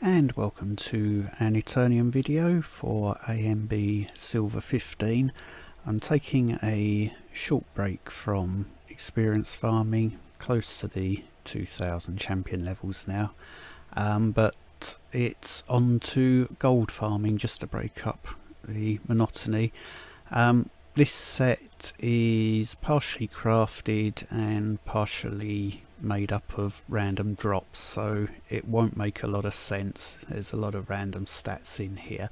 And welcome to an Eternium video for ANB Silver 15. I'm taking a short break from experience farming, close to the 2000 champion levels now, but it's on to gold farming just to break up the monotony. This set is partially crafted and partially made up of random drops, so it won't make a lot of sense. There's a lot of random stats in here.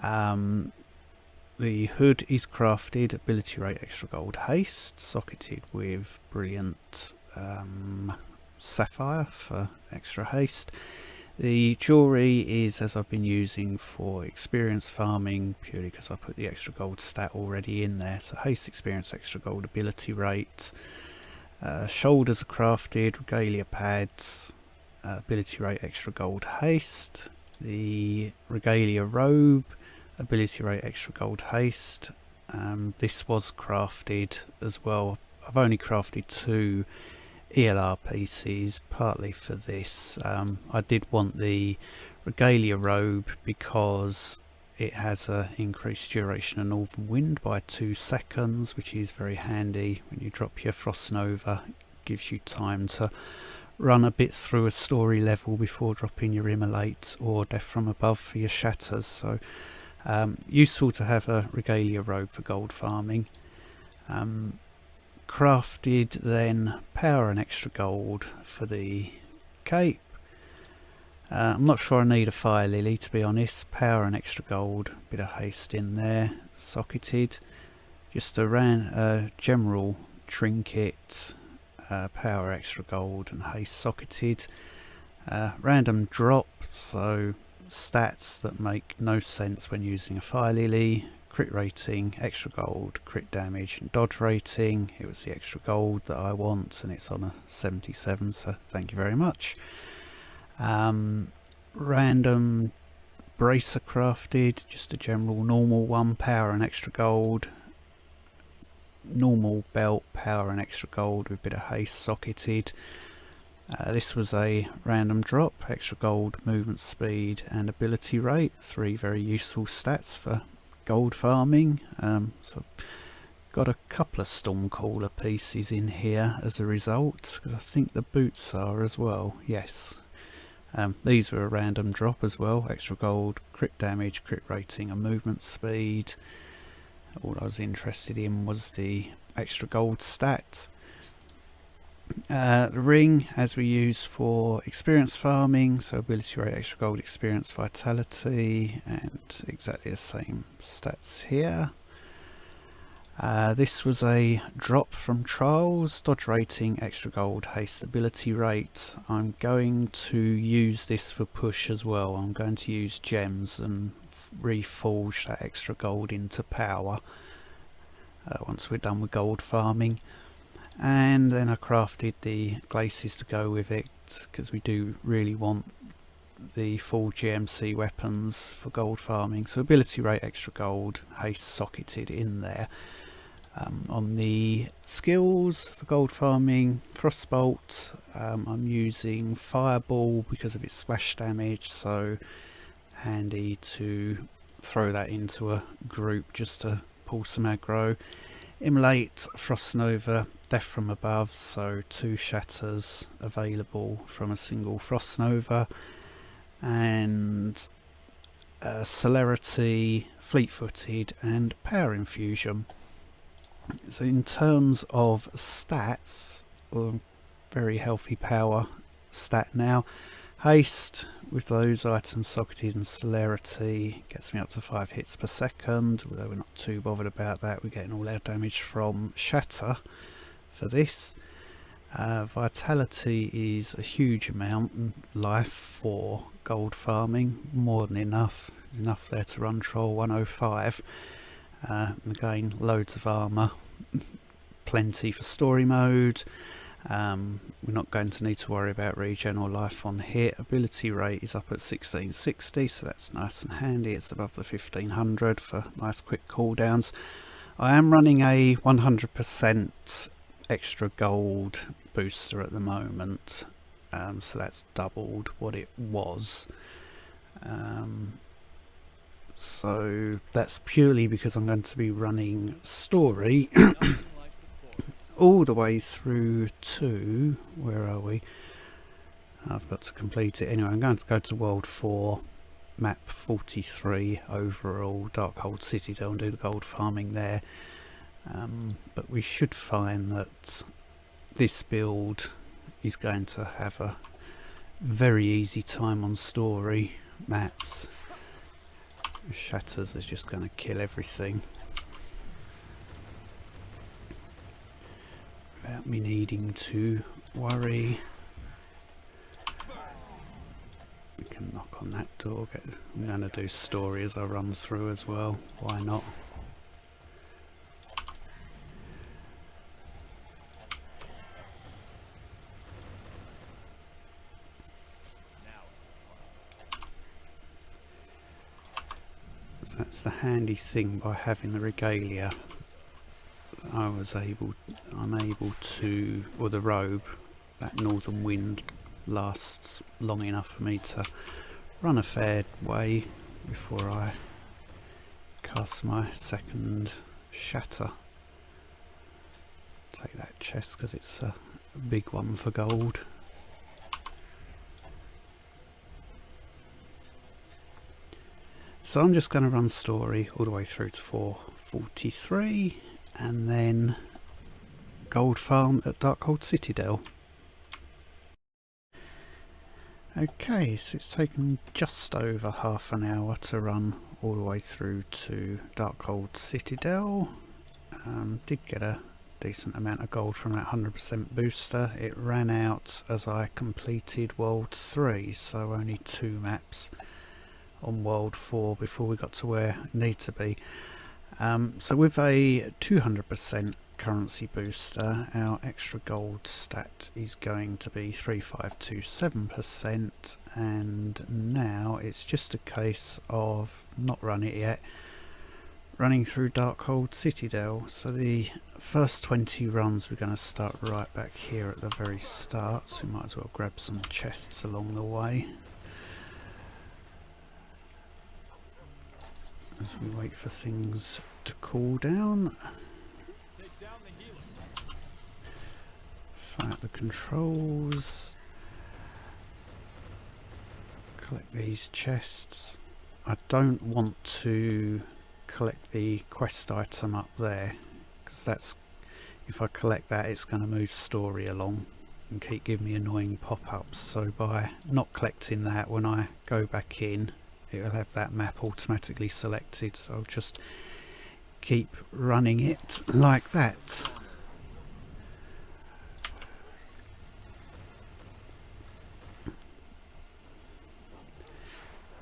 The hood is crafted, ability rate extra gold haste, socketed with brilliant sapphire for extra haste. The jewellery is as I've been using for experience farming, purely because I put the extra gold stat already in there. So haste, experience, extra gold, ability rate. Shoulders are crafted, regalia pads, ability rate extra gold haste. The regalia robe, ability rate extra gold haste. This was crafted as well. I've only crafted 2 ELR pieces, partly for this. I did want the regalia robe because it has an increased duration of northern wind by 2 seconds, which is very handy when you drop your frost nova. It gives you time to run a bit through a story level before dropping your immolate or death from above for your shatters. So useful to have a regalia robe for gold farming. Crafted then power and extra gold for the cape. I'm not sure I need a fire lily, to be honest. Power and extra gold, bit of haste in there, socketed. Just a general trinket, power extra gold and haste socketed. Random drop, so stats that make no sense when using a fire lily. Crit rating, extra gold, crit damage and dodge rating. It was the extra gold that I want and it's on a 77, so thank you very much. Random bracer crafted, just a general normal one, power and extra gold. Normal belt, power and extra gold with a bit of haste socketed. This was a random drop, extra gold, movement speed and ability rate. 3 very useful stats for gold farming. So I've got a couple of Stormcaller pieces in here as a result, because I think the boots are as well. Yes. These were a random drop as well, extra gold, crit damage, crit rating and movement speed. All I was interested in was the extra gold stat. The ring, as we use for experience farming, so ability rate, extra gold, experience, vitality, and exactly the same stats here. This was a drop from trials, dodge rating, extra gold, haste, ability rate. I'm going to use this for push as well. I'm going to use gems and reforge that extra gold into power once we're done with gold farming. And then I crafted the glaces to go with it, because we do really want the full GMC weapons for gold farming. So ability rate, extra gold, haste socketed in there. On the skills for gold farming, frostbolt, I'm using fireball because of its splash damage, so handy to throw that into a group just to pull some aggro. Immolate, frost nova, death from above, so 2 shatters available from a single frost nova. And celerity, fleet-footed and power infusion. So in terms of stats, very healthy power stat now. Haste, with those items socketed, and celerity gets me up to 5 hits per second, although we're not too bothered about that. We're getting all our damage from shatter for this. Vitality is a huge amount, and life for gold farming, more than enough. There's enough there to run troll 105. Again, loads of armour, plenty for story mode. We're not going to need to worry about regen or life on hit. Ability rate is up at 1660, so that's nice and handy. It's above the 1500 for nice quick cooldowns. I am running a 100% extra gold booster at the moment, so that's doubled what it was. So that's purely because I'm going to be running story all the way through to, where are we? I've got to complete it anyway. I'm going to go to World 4, map 43 overall, Darkhold Citadel, and do the gold farming there. But we should find that this build is going to have a very easy time on story maps. Shatters is just going to kill everything without me needing to worry. We can knock on that door. I'm going to do story as I run through as well. Why not? So that's the handy thing by having the regalia. I'm able to, or the robe, that northern wind lasts long enough for me to run a fair way before I cast my second shatter. Take that chest because it's a big one for gold. So I'm just going to run story all the way through to 443 and then gold farm at Darkhold Citadel. Okay, so it's taken just over half an hour to run all the way through to Darkhold Citadel. Did get a decent amount of gold from that 100% booster. It ran out as I completed World 3, so only 2 maps on World 4 before we got to where it needed to be. So with a 200% currency booster, our extra gold stat is going to be 3527%, and now it's just a case of not running it yet, running through Darkhold Citadel. So the first 20 runs we're going to start right back here at the very start, so we might as well grab some chests along the way as we wait for things to cool down. Fire out the controls. Collect these chests. I don't want to collect the quest item up there, because that's, if I collect that, it's going to move story along and keep giving me annoying pop-ups. So by not collecting that, when I go back in, it'll have that map automatically selected, so I'll just keep running it like that.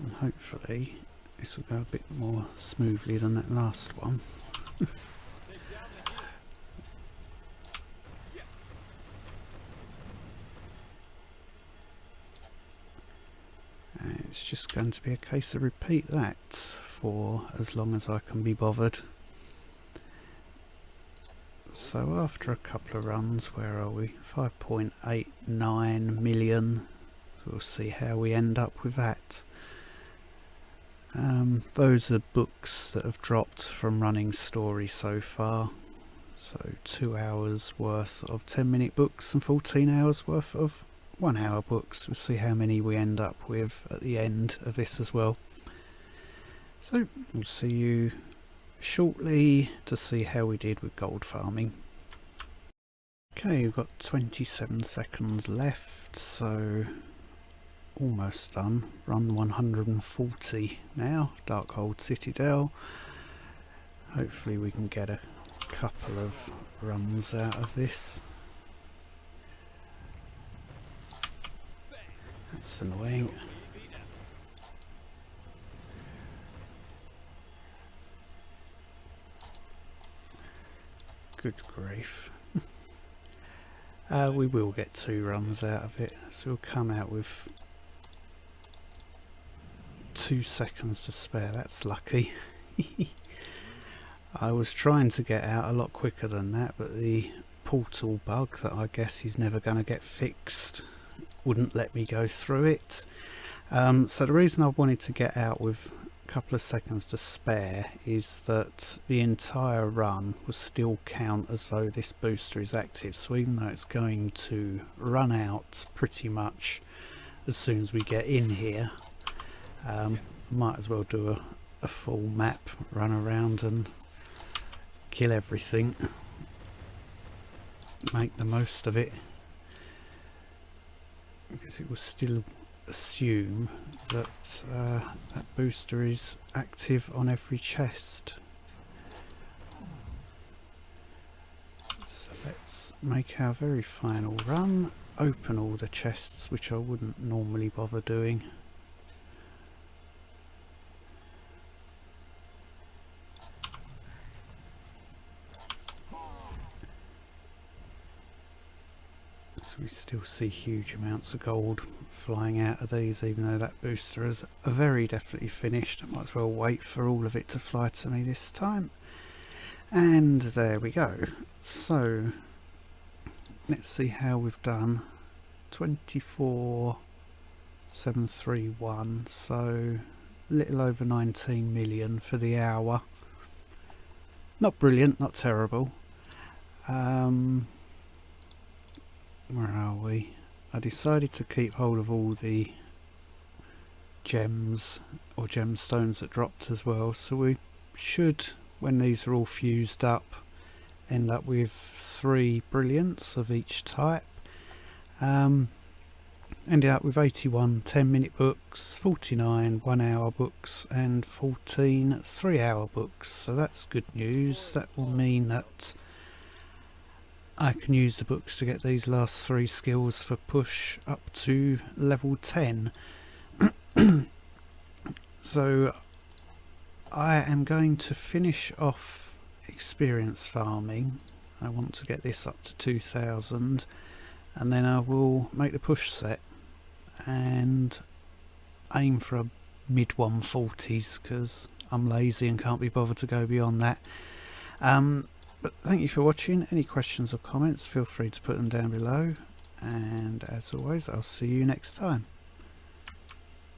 And hopefully this will go a bit more smoothly than that last one. It's just going to be a case of repeat that for as long as I can be bothered. So after a couple of runs, where are we? 5.89 million. So we'll see how we end up with that. Those are books that have dropped from running story so far. So 2 hours worth of 10-minute books and 14 hours worth of 1 hour books. We'll see how many we end up with at the end of this as well. So we'll see you shortly to see how we did with gold farming. Okay, we've got 27 seconds left, so almost done. Run 140 now, Darkhold Citadel. Hopefully we can get a couple of runs out of this. That's annoying. Good grief. We will get 2 runs out of it, so we'll come out with 2 seconds to spare. That's lucky. I was trying to get out a lot quicker than that, but the portal bug that I guess is never going to get fixed wouldn't let me go through it. So the reason I wanted to get out with a couple of seconds to spare is that the entire run will still count as though this booster is active. So even though it's going to run out pretty much as soon as we get in here, might as well do a full map run around and kill everything, make the most of it, because it will still assume that that booster is active on every chest. So let's make our very final run, open all the chests, which I wouldn't normally bother doing. We still see huge amounts of gold flying out of these, even though that booster is very definitely finished. I might as well wait for all of it to fly to me this time. And there we go. So let's see how we've done. 24,731, so a little over 19 million for the hour. Not brilliant, not terrible. Where are we? I decided to keep hold of all the gems or gemstones that dropped as well, so we should, when these are all fused up, end up with 3 brilliants of each type. Ended up with 81 10-minute books, 49 1-hour books and 14 3-hour books, so that's good news. That will mean that I can use the books to get these last 3 skills for push up to level 10. So I am going to finish off experience farming. I want to get this up to 2000, and then I will make the push set and aim for a mid 140s because I'm lazy and can't be bothered to go beyond that. But thank you for watching. Any questions or comments, feel free to put them down below, and as always, I'll see you next time.